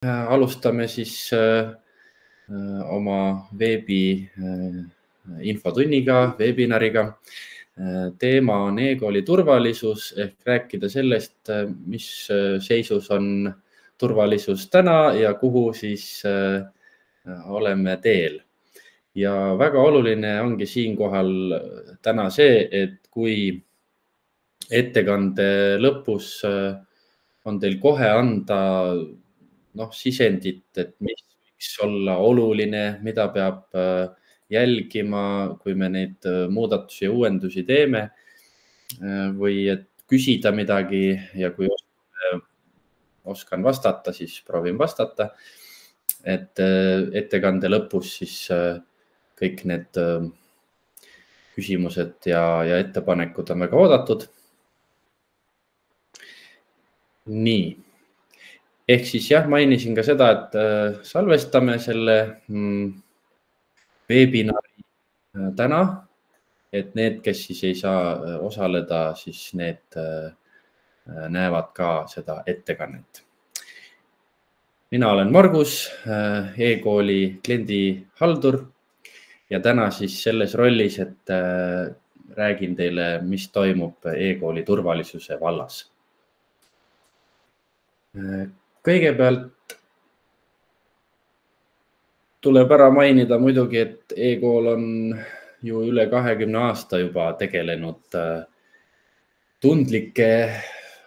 Alustame siis oma veebi infotunniga, webinariga. Teema on e-kooli turvalisus ehk rääkida sellest, mis seisus on turvalisus täna ja kuhu siis oleme teel. Ja väga oluline ongi siinkohal täna see, et kui ettekande lõpus on teil kohe anda sisendit, et mis võiks olla oluline, mida peab jälgima, kui me neid muudatusi ja uuendusi teeme või et küsida midagi ja kui oskan vastata, siis proovin vastata. Et ettekande lõpus siis kõik need küsimused ja ettepanekud on väga oodatud. Nii. Ehk siis jah, mainisin ka seda, et salvestame selle webinari täna, et need, kes siis ei saa osaleda, siis need näevad ka seda ettekannet. Mina olen Margus, e-kooli kliendihaldur ja täna siis selles rollis, et räägin teile, mis toimub e-kooli turvalisuse vallas. Kõigepealt tuleb ära mainida muidugi, et e-kool on ju üle 20 aasta juba tegelenud tundlike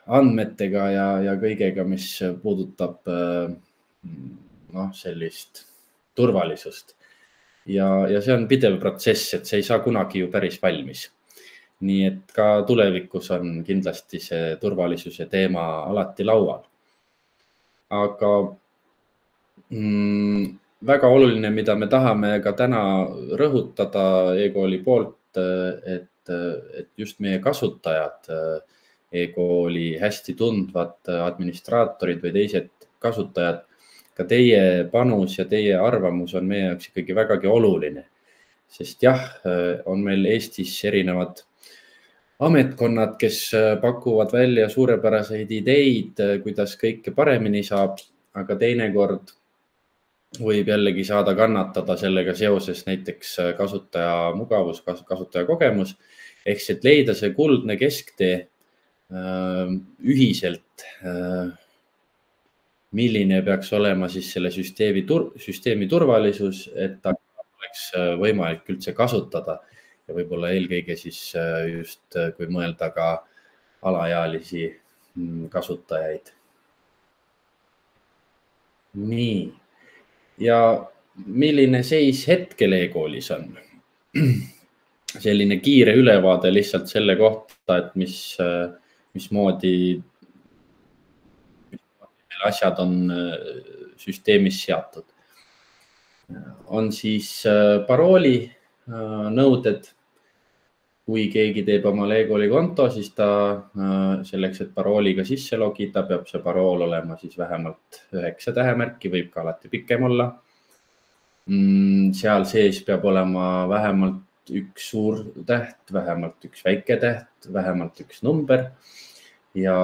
andmetega ja kõigega, mis puudutab sellist turvalisust. Ja see on pidev protsess, et see ei saa kunagi ju päris valmis. Nii et ka tulevikus on kindlasti see turvalisuse teema alati laual. Aga väga oluline, mida me tahame ka täna rõhutada e-kooli poolt, et just meie kasutajad, e-kooli hästi tundvad administraatorid või teised kasutajad, ka teie panus ja teie arvamus on meie jaoks ikkagi vägagi oluline. Sest jah, on meil Eestis erinevad ametkonnad, kes pakuvad välja suurepäraseid ideid, kuidas kõike paremini saab, aga teinekord võib jällegi saada kannatada sellega seoses näiteks kasutaja mugavus, kasutaja kogemus. Ehk see, et leida see kuldne kesktee ühiselt, milline peaks olema siis selle süsteemi turvalisus, et ta oleks võimalik üldse kasutada. Ja võib-olla eelkõige siis just, kui mõelda ka alaealisi kasutajaid. Nii. Ja milline seis hetkel e-koolis on? Selline kiire ülevaade lihtsalt selle kohta, et mismoodi asjad on süsteemis seatud. On siis parooli nõuded. Kui keegi teeb oma e-kooli konto, siis ta selleks, et parooliga sisse logida, peab see parool olema siis vähemalt 9 tähemärki, võib ka alati pikem olla. Seal sees peab olema vähemalt üks suur täht, vähemalt üks väike täht, vähemalt üks number ja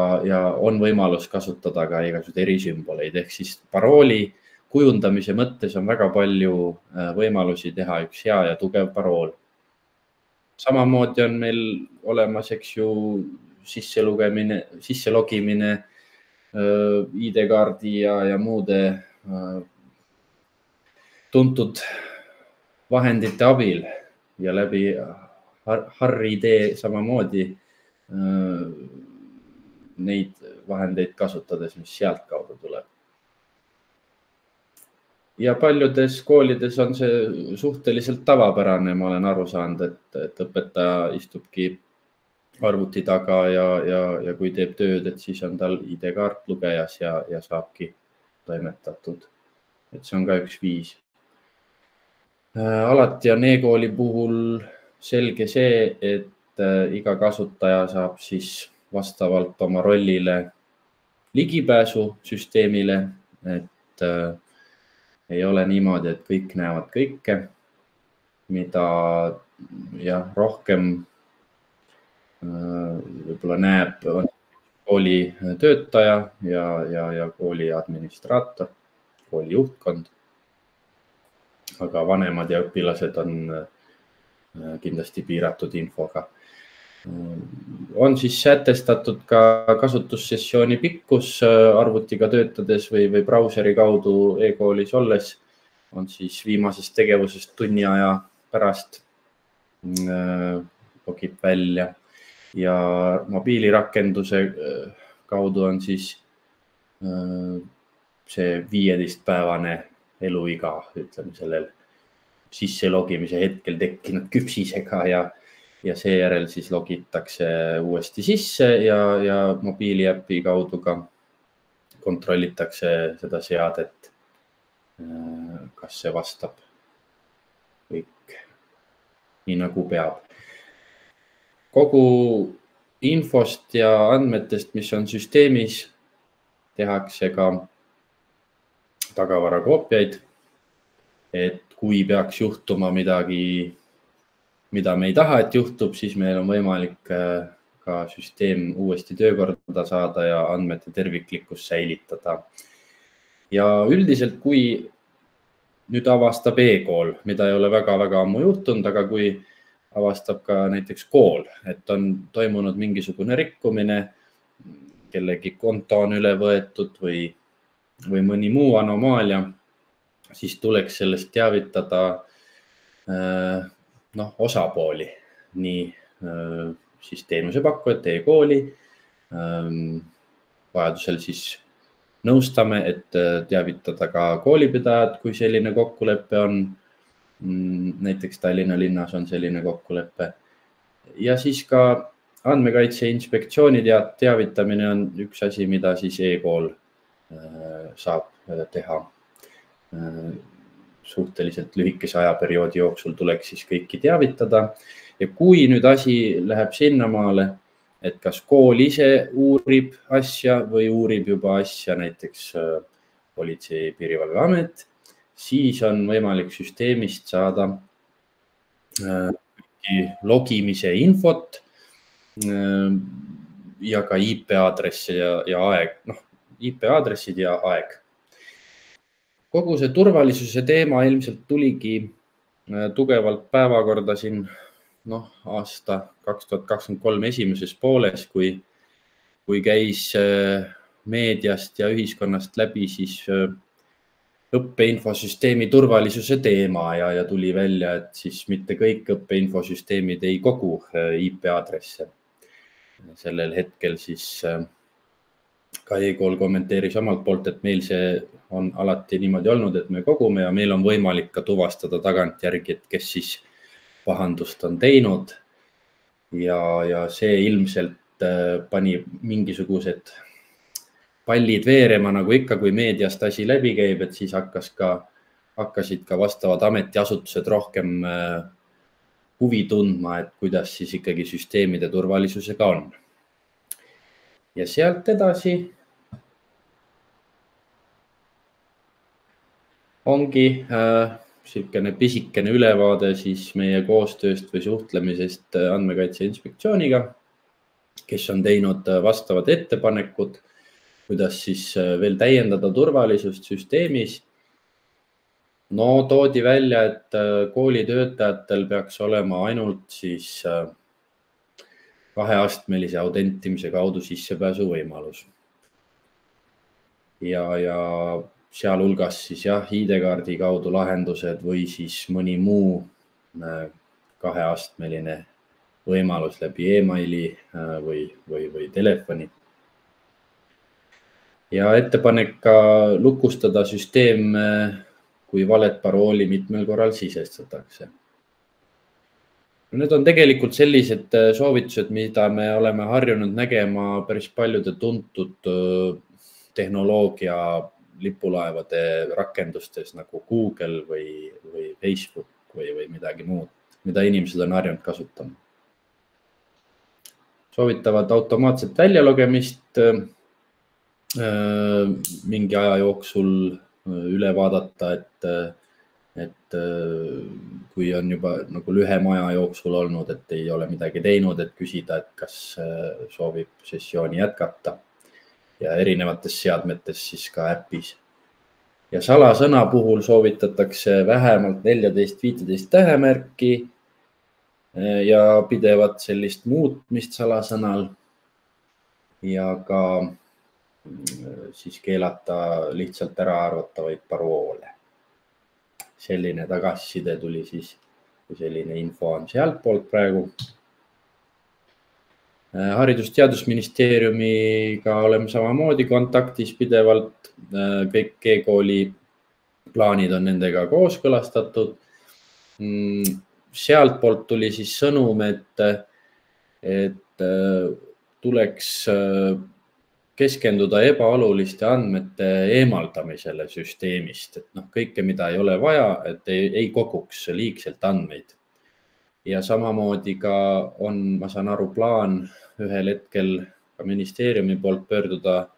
on võimalus kasutada ka igasugused erisümboleid. Ehk siis parooli kujundamise mõttes on väga palju võimalusi teha üks hea ja tugev parool. Samamoodi on meil olemas, eks ju, sisselogimine ID-kaardi ja muude tuntud vahendite abil ja läbi HAR-ID samamoodi neid vahendeid kasutades, mis sealt kaudu tuleb. Ja paljudes koolides on see suhteliselt tavapärane, ma olen aru saanud, et õpetaja istubki arvuti taga ja kui teeb tööd, et siis on tal ID-kaart lugejas ja saabki toimetatud. Et see on ka üks viis. Alati on e-kooli puhul selge see, et iga kasutaja saab siis vastavalt oma rollile ligipääsu süsteemile, et ei ole niimoodi, et kõik näevad kõike, mida rohkem võib-olla näeb kooli töötaja ja kooli administraator. kooli juhtkond. Aga vanemad ja õpilased on kindlasti piiratud infoga. On siis sätestatud ka kasutussessiooni pikkus arvutiga töötades või brauseri kaudu e-koolis olles. On siis viimasest tegevusest tunni aja pärast logib välja ja mobiilirakenduse kaudu on siis see 15-päevane eluiga, ütleme sellel sisse logimise hetkel tekkinud küpsisega ja seejärel siis logitakse uuesti sisse ja mobiiliäpi kaudu ka kontrollitakse seda seadet, kas see vastab kõik nii nagu peab. Kogu infost ja andmetest, mis on süsteemis, tehakse ka tagavarakoopiaid, et kui peaks juhtuma midagi, mida me ei taha, et juhtub, siis meil on võimalik ka süsteem uuesti töökorda saada ja andmete terviklikkus säilitada. Ja üldiselt, kui nüüd avastab e-kool, mida ei ole väga ammu juhtunud, aga kui avastab ka näiteks kool, et on toimunud mingisugune rikkumine, kellegi konto on üle võetud või mõni muu anomaalia, siis tuleks sellest teavitada osapooli, nii siis teenusepakkujat, e-kooli, vajadusel siis nõustame, et teavitada ka koolipidajad, kui selline kokkulepe on. Näiteks Tallinna linnas on selline kokkulepe. Ja siis ka andmekaitse inspektsiooni teavitamine on üks asi, mida siis e-kool saab teha. Suhteliselt lühikese ajaperioodi jooksul tuleks siis kõiki teavitada. Ja kui nüüd asi läheb sinnamaale, et kas kool ise uurib asja või uurib juba asja näiteks Politsei- ja Piirivalveamet, siis on võimalik süsteemist saada logimise infot ja ka IP-aadressi ja aeg, IP-aadressid ja aeg. Kogu see turvalisuse teema ilmselt tuligi tugevalt päevakorda siin aasta 2023 esimeses pooles, kui käis meediast ja ühiskonnast läbi siis õppeinfosüsteemi turvalisuse teema ja tuli välja, et siis mitte kõik õppeinfosüsteemid ei kogu IP-aadresse. Sellel hetkel siis ka e-kool kommenteeris omalt poolt, et meil see on alati niimoodi olnud, et me kogume ja meil on võimalik ka tuvastada tagantjärgi, et kes siis pahandust on teinud ja see ilmselt pani mingisugused pallid veerema, nagu ikka, kui meediast asi läbi käib, et siis hakkasid ka vastavad ametiasutused rohkem huvi tundma, et kuidas siis ikkagi süsteemide turvalisusega on. Ja sealt edasi ongi selline pisikene ülevaade siis meie koostööst või suhtlemisest Andmekaitse Inspektsiooniga, kes on teinud vastavad ettepanekud, kuidas siis veel täiendada turvalisust süsteemis. Toodi välja, et koolitöötajatel peaks olema ainult siis 2-astmelise autentimise kaudu sissepääsu võimalus. Ja sealhulgas siis ID-kaardi kaudu lahendused või siis mõni muu 2-astmeline võimalus läbi e-maili või telefoni. Ja ettepanek ka lukustada süsteem, kui valet parooli mitmel korral sisestatakse. Need on tegelikult sellised soovitused, mida me oleme harjunud nägema päris paljude tuntud tehnoloogia lipulaevade rakendustes nagu Google või Facebook või midagi muud, mida inimesed on harjunud kasutama. Soovitavad automaatset väljalogemist mingi aja jooksul üle vaadata, et kui on juba nagu lühema aja jooksul olnud, et ei ole midagi teinud, et küsida, et kas soovib sessiooni jätkata ja erinevates seadmetes siis ka äpis. ja salasõna puhul soovitatakse vähemalt 14-15 tähemärki ja pidevat sellist muutmist salasõnal ja ka siis keelata lihtsalt äraarvatavaid paroole. Selline tagasiside tuli siis, kui selline info on sealt poolt praegu. Haridus- ja Teadusministeeriumiga oleme samamoodi kontaktis pidevalt. Kõik e-kooli plaanid on nendega kooskõlastatud. Sealt poolt tuli siis sõnum, et tuleks keskenduda ebaoluliste andmete eemaldamisele süsteemist. Et kõike, mida ei ole vaja, et ei koguks liigselt andmeid. Ja samamoodi ka on, ma saan aru, plaan ühel hetkel ka ministeeriumi poolt pöörduda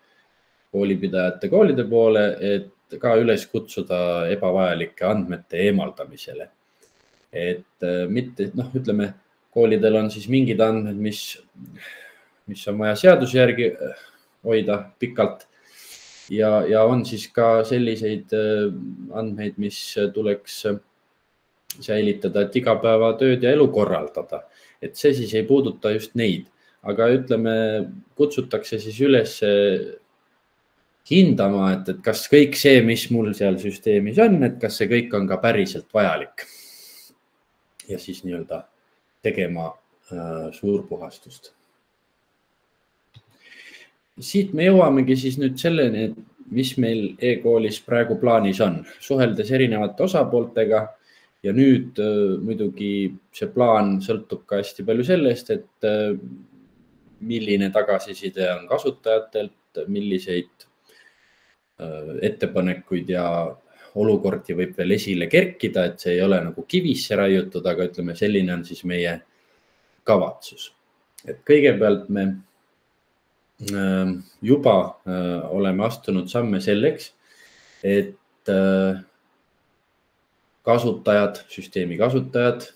koolipidajate koolide poole, et ka üles kutsuda ebavajalike andmete eemaldamisele. Et mitte, ütleme, koolidel on siis mingid andmed, mis on vaja seaduse järgi hoida pikalt ja on siis ka selliseid andmeid, mis tuleks säilitada, et igapäevatööd ja elu korraldada. Et see siis ei puuduta just neid, aga ütleme, kutsutakse siis üles hindama, et kas kõik see, mis mul seal süsteemis on, et kas see kõik on ka päriselt vajalik. Ja siis nii-öelda tegema suurpuhastust. Siit me jõuamegi siis nüüd selleni, mis meil e-koolis praegu plaanis on, suheldes erinevate osapooltega. Ja nüüd muidugi see plaan sõltub ka hästi palju sellest, et milline tagasiside on kasutajatelt, milliseid ettepanekuid ja olukordi võib veel esile kerkida, et see ei ole nagu kivisse raiutud, aga ütleme, selline on siis meie kavatsus. Et kõigepealt me juba oleme astunud samme selleks, et kasutajad, süsteemi kasutajad,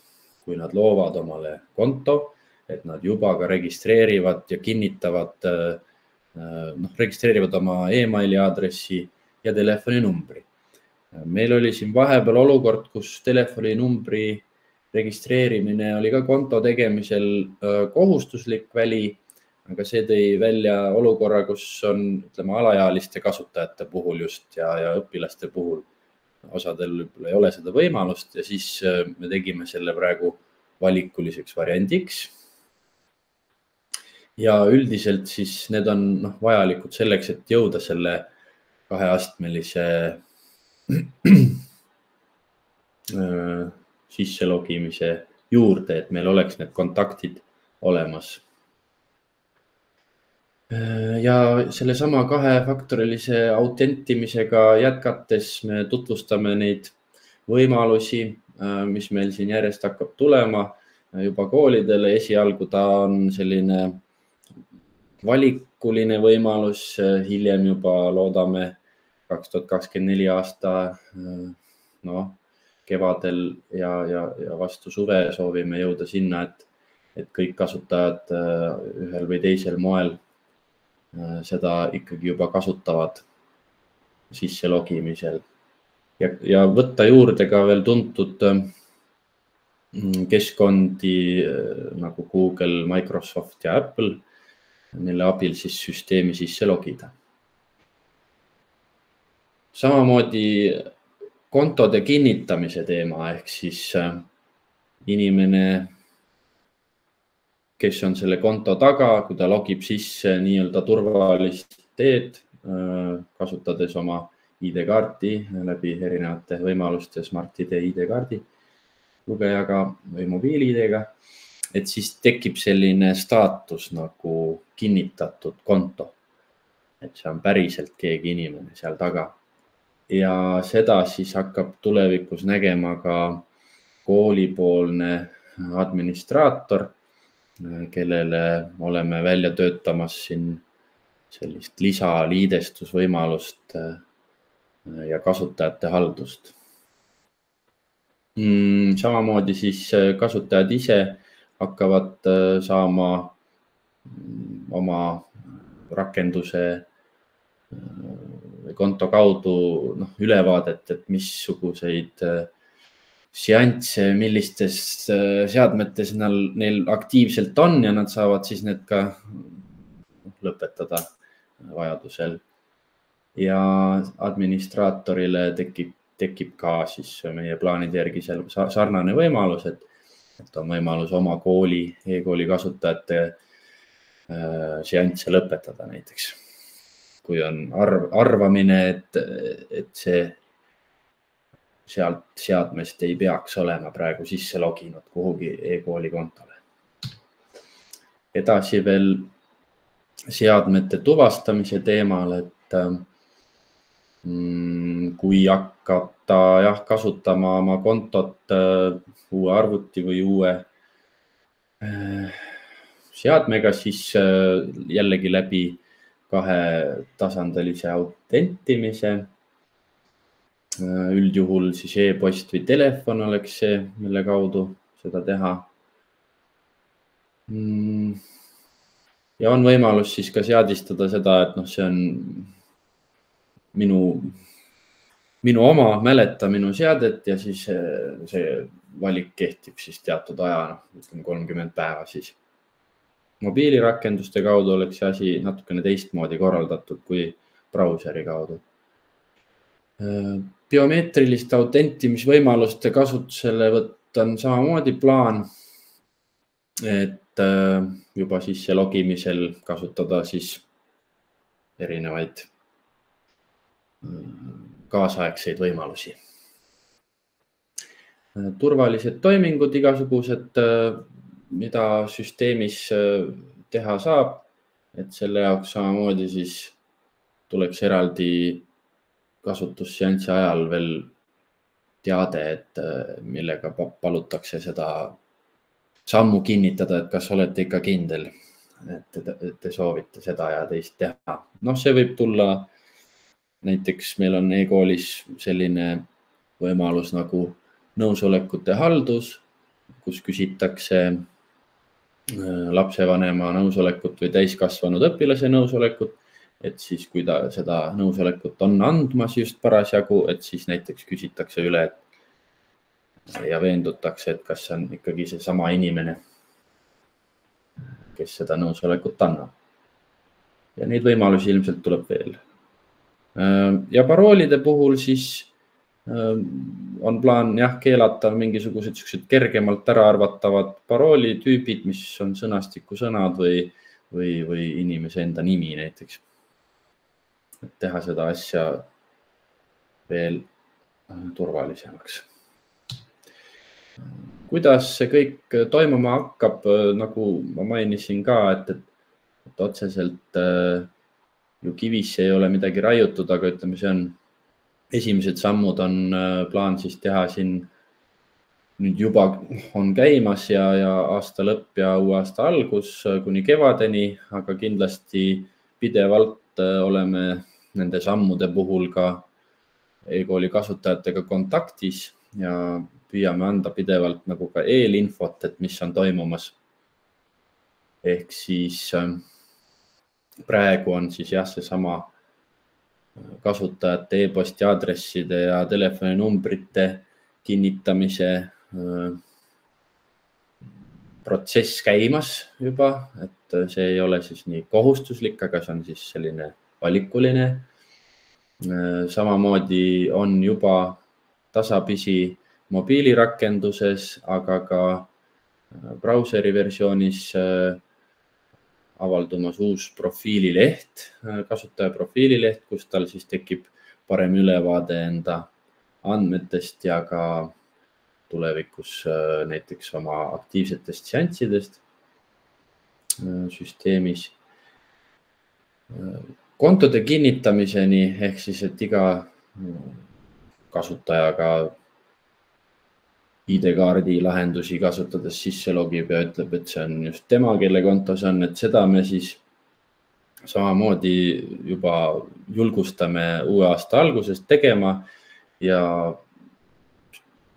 kui nad loovad omale konto, et nad juba ka registreerivad ja kinnitavad, registreerivad oma emaili aadressi ja telefoninumbri. Meil oli siin vahepeal olukord, kus telefoninumbri registreerimine oli ka konto tegemisel kohustuslik väli, aga see tõi välja olukorra, kus on, ütleme, alaealiste kasutajate puhul just ja õpilaste puhul. Osadel ei ole seda võimalust ja siis me tegime selle praegu valikuliseks variandiks. Ja üldiselt siis need on vajalikud selleks, et jõuda selle kaheastmelise sisselogimise juurde, et meil oleks need kontaktid olemas. Ja selle sama kahefaktorilise autentimisega jätkates me tutvustame neid võimalusi, mis meil siin järjest hakkab tulema juba koolidele. Esialgu ta on selline valikuline võimalus, hiljem juba loodame 2024 aasta kevadel ja vastu suve soovime jõuda sinna, et kõik kasutajad ühel või teisel moel seda ikkagi juba kasutavad sisse logimisel ja võtta juurde ka veel tuntud keskkondi nagu Google, Microsoft ja Apple, mille abil siis süsteemi sisse logida. Samamoodi kontode kinnitamise teema ehk siis inimene, kes on selle konto taga, kui ta logib sisse nii-öelda turvalist teed, kasutades oma ID-kaarti läbi erinevate võimaluste Smart-ID ID-kaardi lugejaga või mobiil-ID-ga, et siis tekib selline staatus nagu kinnitatud konto, et see on päriselt keegi inimene seal taga. Ja seda siis hakkab tulevikus nägema ka koolipoolne administraator, kellele oleme välja töötamas siin sellist lisaliidestusvõimalust ja kasutajate haldust. Samamoodi siis kasutajad ise hakkavad saama oma rakenduse konto kaudu ülevaadet, et missuguseid seansse, millistes seadmetes neil aktiivselt on ja nad saavad siis need ka lõpetada vajadusel. Ja administraatorile tekib ka siis meie plaanide järgi seal sarnane võimalus, et on võimalus oma kooli, e-kooli kasutajate seansse lõpetada näiteks. Kui on arvamine, et see sealt seadmest ei peaks olema praegu sisse loginud kuhugi e-kooli kontole. Edasi veel seadmete tuvastamise teemal, et kui hakata kasutama oma kontot uue arvuti või uue seadmega, siis jällegi läbi kahetasandilise autentimise. Üldjuhul siis e-post või telefon oleks see, mille kaudu seda teha. Ja on võimalus siis ka seadistada seda, et see on minu oma, mäleta minu seadet ja siis see valik kehtib siis teatud aja, 30 päeva siis. Mobiilirakenduste kaudu oleks see asi natukene teistmoodi korraldatud kui brauseri kaudu. Biomeetriliste autentimisvõimaluste kasutusele võtta on samamoodi plaan, et juba sisse logimisel kasutada siis erinevaid kaasaegseid võimalusi. Turvalised toimingud igasugused, mida süsteemis teha saab, et selle jaoks samamoodi siis tuleks eraldi kasutusseansi ajal veel teade, et millega palutakse seda sammu kinnitada, et kas olete ikka kindel, et te soovite seda ja teist teha. See võib tulla, näiteks meil on e-koolis selline võimalus nagu nõusolekute haldus, kus küsitakse lapsevanema nõusolekut või täiskasvanud õpilase nõusolekut, et siis kui ta seda nõusolekut on andmas just parasjagu, et siis näiteks küsitakse üle ja veendutakse, et kas on ikkagi see sama inimene, kes seda nõusolekut annab. Ja neid võimalusi ilmselt tuleb veel. Ja paroolide puhul siis on plaan keelata mingisugused kergemalt ära arvatavad paroolitüübid, mis on sõnastikusõnad või inimese enda nimi näiteks. Et teha seda asja veel turvalisemaks. Kuidas see kõik toimuma hakkab, nagu ma mainisin ka, et otseselt ju kivisse ei ole midagi raiutud, aga ütleme, see on esimesed sammud on plaan siis teha siin nüüd juba on käimas ja aasta lõpp ja uue aasta algus kuni kevadeni, aga kindlasti pidevalt oleme nende sammude puhul ka e-kooli kasutajatega kontaktis ja püüame anda pidevalt nagu ka eelinfot, et mis on toimumas. Ehk siis praegu on siis seesama kasutajate e-posti aadresside ja telefoninumbrite kinnitamise protsess käimas juba, et see ei ole siis nii kohustuslik, aga see on siis selline valikuline. Samamoodi on juba tasapisi mobiilirakenduses, aga ka brauseri versioonis avaldumas uus profiilileht, kasutaja profiilileht, kus tal siis tekib parem ülevaade enda andmetest ja ka tulevikus näiteks oma aktiivsetest seanssidest süsteemis. Kontode kinnitamiseni ehk siis, et iga kasutajaga ID-kaardi lahendusi kasutades sisse logib ja ütleb, et see on just tema, kelle konto see on, et seda me siis samamoodi juba julgustame uue aasta algusest tegema ja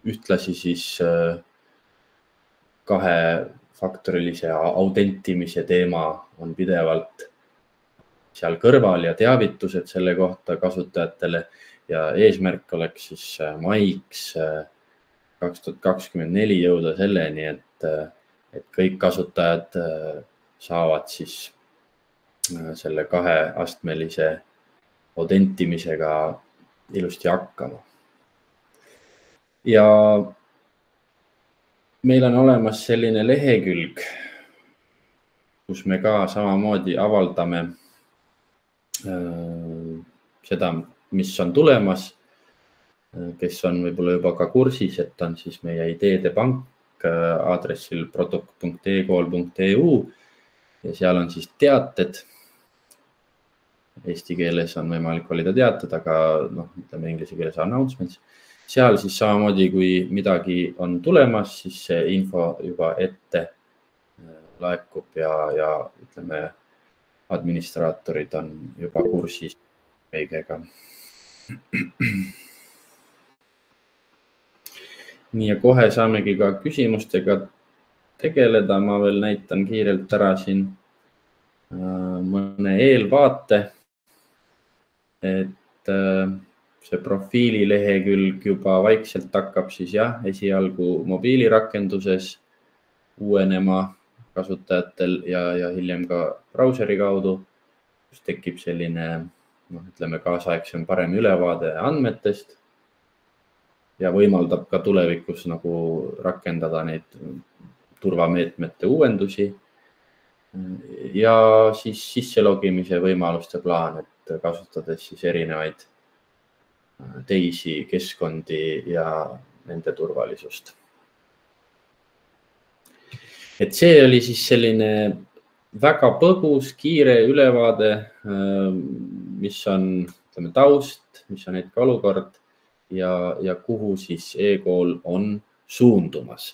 ühtlasi siis kahefaktorilise autentimise teema on pidevalt seal kõrval ja teavitused selle kohta kasutajatele ja eesmärk oleks siis maiks 2024 jõuda selleni, et kõik kasutajad saavad siis selle 2-astmelise autentimisega ilusti hakkama. Ja meil on olemas selline lehekülg, kus me ka samamoodi avaldame seda, mis on tulemas, kes on võib-olla juba ka kursis, et on siis meie ideede pank aadressil product.ekool.eu ja seal on siis teated. Eesti keeles on võimalik valida teated, aga ütleme inglise keeles announcements. Seal siis samamoodi, kui midagi on tulemas, siis see info juba ette laekub ja ütleme, administraatorid on juba kursis kõigega. Nii ja kohe saamegi ka küsimustega tegeleda. Ma veel näitan kiirelt ära siin mõne eelvaate, et see profiililehekülg juba vaikselt hakkab siis esialgu mobiilirakenduses uuenema kasutajatel ja hiljem ka brauseri kaudu, kus tekib selline, ütleme, kaasaegsem parem ülevaade andmetest ja võimaldab ka tulevikus nagu rakendada neid turvameetmete uuendusi ja siis sisselogimise võimaluste plaan, et kasutades siis erinevaid teisi keskkondi ja nende turvalisust. Et see oli siis selline väga põgus, kiire ülevaade, mis on taust, mis on hetkeolukord ja kuhu siis eKool on suundumas.